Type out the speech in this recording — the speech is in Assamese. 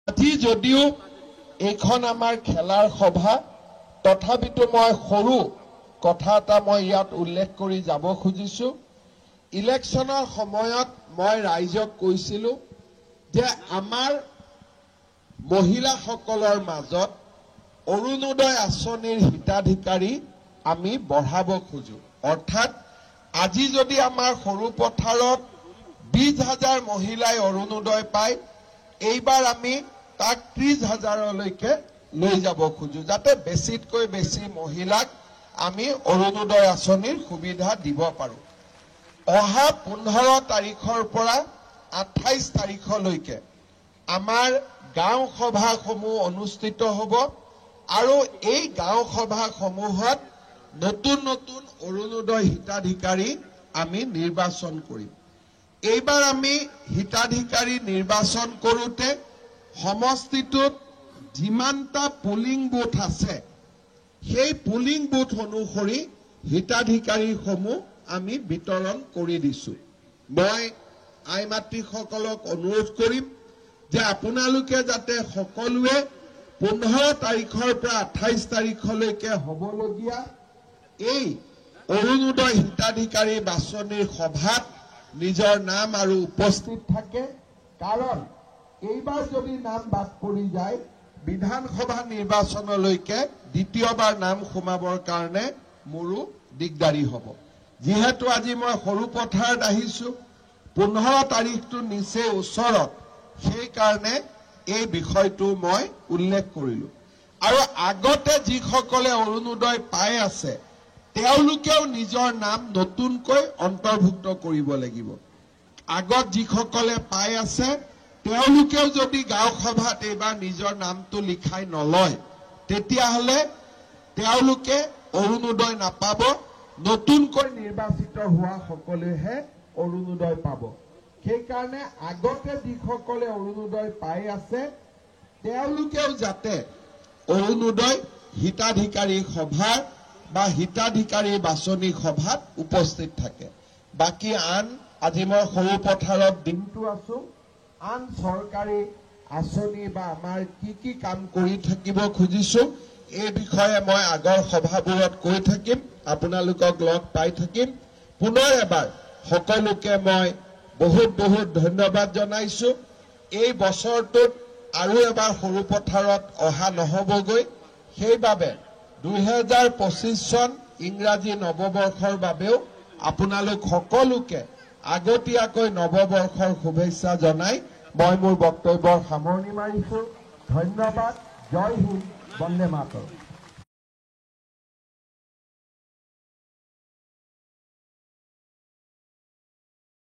আজি যদিও এইখন আমাৰ খেলাৰ সভা তথাপিতো মই সৰু কথা এটা মই ইয়াত উল্লেখ কৰি যাব খুজিছো। ইলেকশ্যনৰ সময়ত মই ৰাইজক কৈছিলো যে আমাৰ মহিলাসকলৰ মাজত অৰুণোদয় আঁচনিৰ হিতাধিকাৰী আমি বঢ়াব খোজো। অৰ্থাৎ আজি যদি আমাৰ সৰু পথাৰত 20,000 মহিলাই অৰুণোদয় পায়, এইবাৰ আমি তাক 30,000লৈকে লৈ যাব খোজো, যাতে বেছিতকৈ বেছি মহিলাক আমি অৰুণোদয় আঁচনিৰ সুবিধা দিব পাৰো। অহা 15 তাৰিখৰ পৰা 28 তাৰিখলৈকে আমাৰ গাঁও সভাসমূহ অনুষ্ঠিত হ'ব আৰু এই গাঁও সভাসমূহত নতুন নতুন অৰুণোদয় হিতাধিকাৰী আমি নিৰ্বাচন কৰিম। এইবাৰ আমি হিতাধিকাৰী নিৰ্বাচন কৰোঁতে সমষ্টিটোত যিমানটা পুলিং বুথ আছে সেই পুলিং বুথ অনুসৰি হিতাধিকাৰীসমূহ আমি বিতৰণ কৰি দিছো। মই আই মাতৃসকলক অনুৰোধ কৰিম যে আপোনালোকে যাতে সকলোৱে 15 তাৰিখৰ পৰা 28 তাৰিখলৈকে হ'বলগীয়া এই অৰুণোদয় হিতাধিকাৰী বাছনিৰ সভাত নিজৰ নাম আৰু উপস্থিত থাকে, কাৰণ এইবাৰ যদি নাম বাদ পৰি যায় বিধানসভা নিৰ্বাচনলৈকে দ্বিতীয়বাৰ নাম সোমাবৰ কাৰণে মোৰো দিগদাৰী হ'ব। যিহেতু আজি মই সৰু পথাৰত আহিছো, 15 তাৰিখটো নিচেই ওচৰত, সেইকাৰণে এই বিষয়টো মই উল্লেখ কৰিলো। আৰু আগতে যিসকলে অৰুণোদয় পাই আছে তেওঁলোকেও নিজৰ নাম নতুনকৈ অন্তৰ্ভুক্ত কৰিব লাগিব। আগত যিসকলে পাই আছে তেওঁলোকেও যদি গাঁও সভাত এইবাৰ নিজৰ নামটো লিখাই নলয় তেতিয়াহ'লে তেওঁলোকে অৰুণোদয় নাপাব। নতুনকৈ নিৰ্বাচিত হোৱা সকলেহে অৰুণোদয় পাব। সেইকাৰণে আগতে যিসকলে অৰুণোদয় পাই আছে তেওঁলোকেও যাতে অৰুণোদয় হিতাধিকাৰী সভাৰ বা হিতাধিকাৰী বাছনি সভাত উপস্থিত থাকে। বাকী আন আজি মই সৰু পথাৰত দিনটো আছো, আন চৰকাৰী আঁচনি বা আমাৰ কি কাম কৰি থাকিব খুজিছো এই বিষয়ে মই আগৰ সভাবোৰত কৈ থাকিম, আপোনালোকক লগ পাই থাকিম। পুনৰ এবাৰ সকলোকে মই বহুত বহুত ধন্যবাদ জনাইছো। এই বছৰটোত আৰু এবাৰ সৰু পথাৰত অহা নহবগৈ, সেইবাবে 2025 চন ইংৰাজী নৱবৰ্ষৰ বাবেও আপোনালোক সকলোকে আগতীয়াকৈ নৱবৰ্ষৰ শুভেচ্ছা জনাই মই মোৰ বক্তব্যৰ সামৰণি মাৰিছো। ধন্যবাদ। জয় হিন্দ, বন্দে মাতৰম।